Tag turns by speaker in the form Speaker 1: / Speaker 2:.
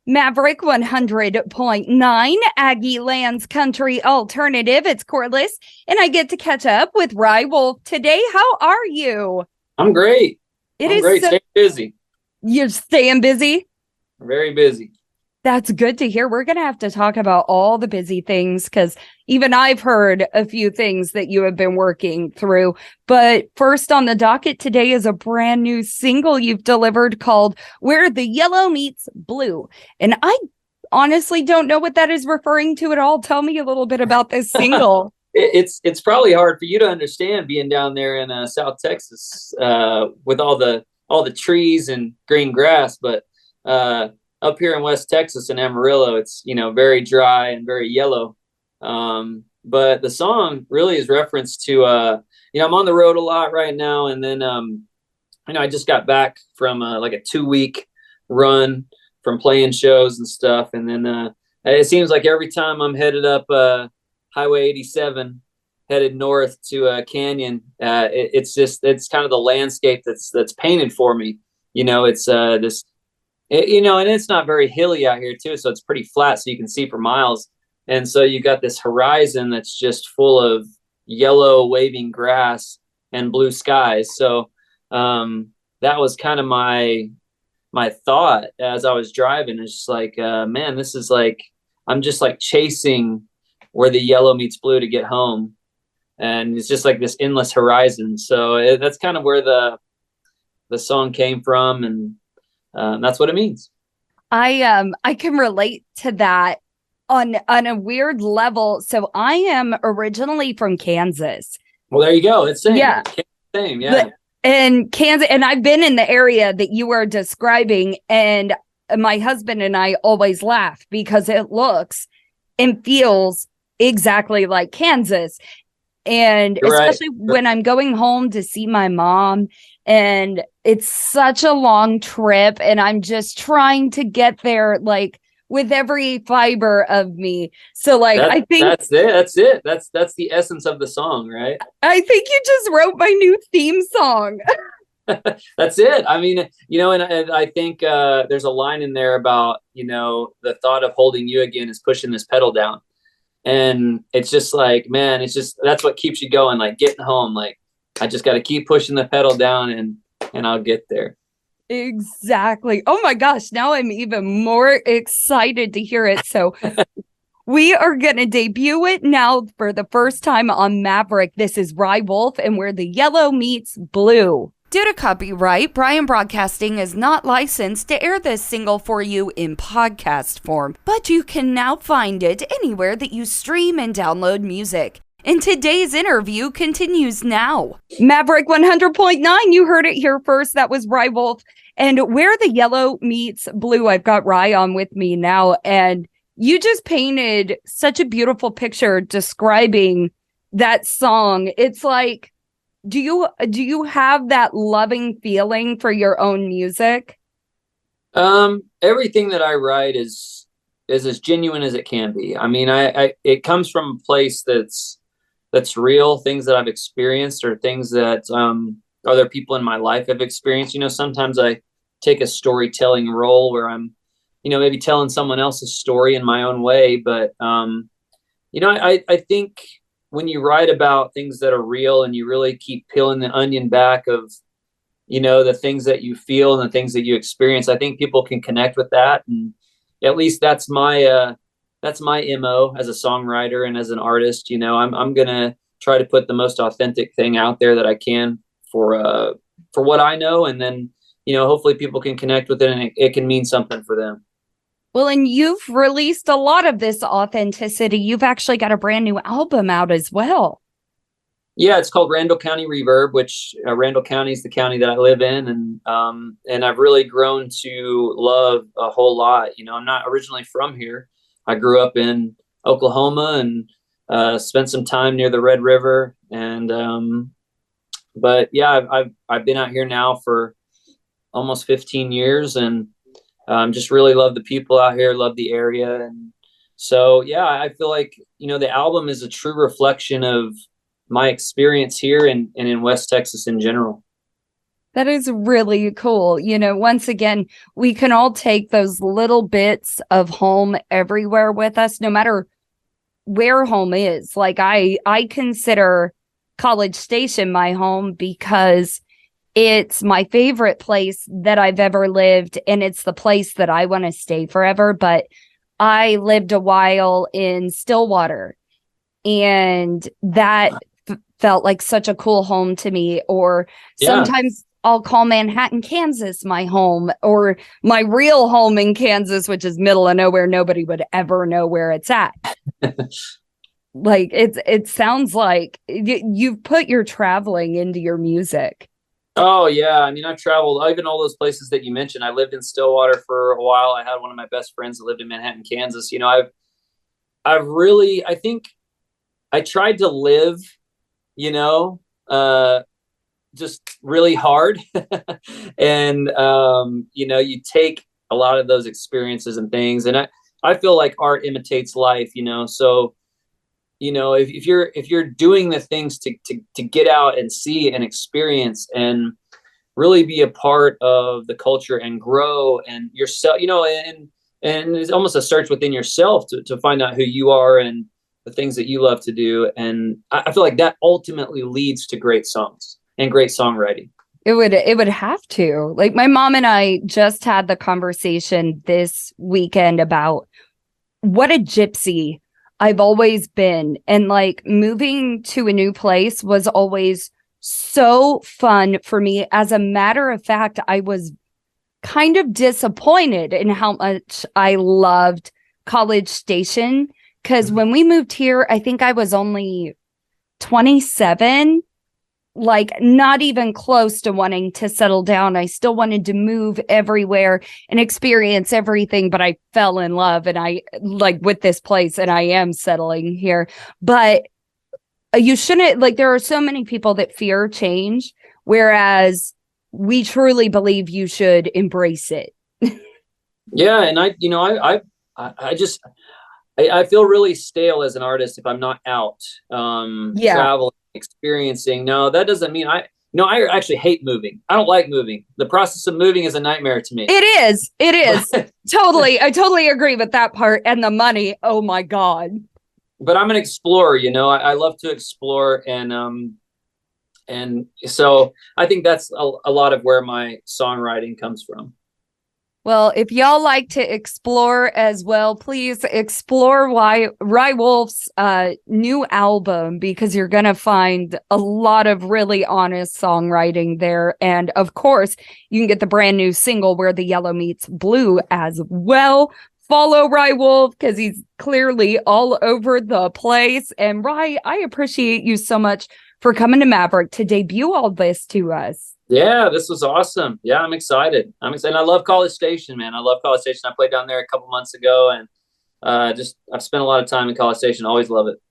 Speaker 1: Maverick 100.9, Aggie Lands Country Alternative. It's Cordless, and I get to catch up with Rye Wolf today. How are you?
Speaker 2: I'm great.
Speaker 1: It
Speaker 2: I'm
Speaker 1: is
Speaker 2: great.
Speaker 1: so
Speaker 2: Stay busy.
Speaker 1: you're staying busy.
Speaker 2: Very busy.
Speaker 1: That's good to hear. We're going to have to talk about all the busy things because even I've heard a few things that you have been working through. But first on the docket today is a brand new single you've delivered called Where the Yellow Meets Blue. And I honestly don't know what that is referring to at all. Tell me a little bit about this single.
Speaker 2: It's probably hard for you to understand being down there in South Texas with all the trees and green grass, but up here in West Texas in Amarillo, it's very dry and very yellow. But the song really is reference to I'm on the road a lot right now, and then I just got back from like a 2 week run from playing shows and stuff, and then it seems like every time I'm headed up Highway 87, headed north to Canyon, it's kind of the landscape that's painted for me. It's and it's not very hilly out here too, so it's pretty flat, so you can see for miles. And so you got this horizon that's just full of yellow waving grass and blue skies. So that was kind of my thought as I was driving. It's just like, man, this is like I'm just like chasing where the yellow meets blue to get home, and it's just like this endless horizon. So that's kind of where the song came from, and that's what it means.
Speaker 1: I can relate to that on a weird level. So I am originally from Kansas.
Speaker 2: Well, there you go. It's same.
Speaker 1: Yeah.
Speaker 2: Same. Yeah.
Speaker 1: And Kansas, and I've been in the area that you are describing, and my husband and I always laugh because it looks and feels exactly like Kansas. And
Speaker 2: You're
Speaker 1: especially
Speaker 2: right.
Speaker 1: when I'm going home to see my mom, and it's such a long trip, and I'm just trying to get there like with every fiber of me. So like I think
Speaker 2: That's it. That's it. That's the essence of the song, right?
Speaker 1: I think you just wrote my new theme song.
Speaker 2: That's it. I mean, and I think there's a line in there about, the thought of holding you again is pushing this pedal down. And it's just like, man, it's just, that's what keeps you going, like getting home. Like, I just got to keep pushing the pedal down and I'll get there.
Speaker 1: Exactly. Oh my gosh, now I'm even more excited to hear it. So we are going to debut it now for the first time on Maverick. This is Rye Wolf and Where the Yellow Meets Blue. Due to copyright, Brian Broadcasting is not licensed to air this single for you in podcast form, but you can now find it anywhere that you stream and download music. And today's interview continues now. Maverick 100.9, you heard it here first. That was Rye Wolf. And Where the Yellow Meets Blue, I've got Rye on with me now. And you just painted such a beautiful picture describing that song. It's like, do you have that loving feeling for your own music?
Speaker 2: Everything that I write is as genuine as it can be. I mean, it comes from a place that's real, things that I've experienced or things that other people in my life have experienced. Sometimes I take a storytelling role where I'm, maybe telling someone else's story in my own way. But, I think when you write about things that are real and you really keep peeling the onion back of, the things that you feel and the things that you experience, I think people can connect with that. And at least that's my MO as a songwriter and as an artist. I'm going to try to put the most authentic thing out there that I can for what I know. And then, hopefully people can connect with it and it can mean something for them.
Speaker 1: Well, and you've released a lot of this authenticity. You've actually got a brand new album out as well.
Speaker 2: Yeah, it's called Randall County Reverb, which Randall County is the county that I live in. And I've really grown to love a whole lot. I'm not originally from here. I grew up in Oklahoma and spent some time near the Red River. But yeah, I've been out here now for almost 15 years, and just really love the people out here, love the area. And so, yeah, I feel like, the album is a true reflection of my experience here and in West Texas in general.
Speaker 1: That is really cool. You know, once again, we can all take those little bits of home everywhere with us, no matter where home is. Like I consider College Station my home because it's my favorite place that I've ever lived, and it's the place that I want to stay forever. But I lived a while in Stillwater, and that felt like such a cool home to me. Or sometimes I'll call Manhattan, Kansas my home, or my real home in Kansas, which is middle of nowhere. Nobody would ever know where it's at. Like it sounds like you've put your traveling into your music.
Speaker 2: Oh yeah, I mean, I traveled even all those places that you mentioned. I lived in Stillwater for a while. I had one of my best friends that lived in Manhattan, Kansas. You know, I've really, I think I tried to live, you know, just really hard. And, you know, you take a lot of those experiences and things. And I feel like art imitates life, you know, so, you know, if you're doing the things to get out and see and experience and really be a part of the culture and grow and yourself, you know, and it's almost a search within yourself to find out who you are and the things that you love to do. And I feel like that ultimately leads to great songs and great songwriting.
Speaker 1: It would have to. Like my mom and I just had the conversation this weekend about what a gypsy I've always been. And like moving to a new place was always so fun for me. As a matter of fact, I was kind of disappointed in how much I loved College Station. Because when we moved here, I think I was only 27, like not even close to wanting to settle down. I still wanted to move everywhere and experience everything, but I fell in love and I like with this place and I am settling here. But you shouldn't, like, there are so many people that fear change, whereas we truly believe you should embrace it.
Speaker 2: Yeah. And you know, I feel really stale as an artist if I'm not out, traveling, experiencing. No, that doesn't mean I actually hate moving. I don't like moving. The process of moving is a nightmare to me.
Speaker 1: It is. Totally. I totally agree with that part. And the money. Oh my God.
Speaker 2: But I'm an explorer, you know, I love to explore. And so I think that's a lot of where my songwriting comes from.
Speaker 1: Well, if y'all like to explore as well, please explore Rye Wolf's new album, because you're going to find a lot of really honest songwriting there. And of course, you can get the brand new single Where the Yellow Meets Blue as well. Follow Rye Wolf because he's clearly all over the place. And Rye, I appreciate you so much for coming to Maverick to debut all this to us.
Speaker 2: Yeah, this was awesome. Yeah, I'm excited. I love College Station, man. I love College Station. I played down there a couple months ago, and I've spent a lot of time in College Station. Always love it.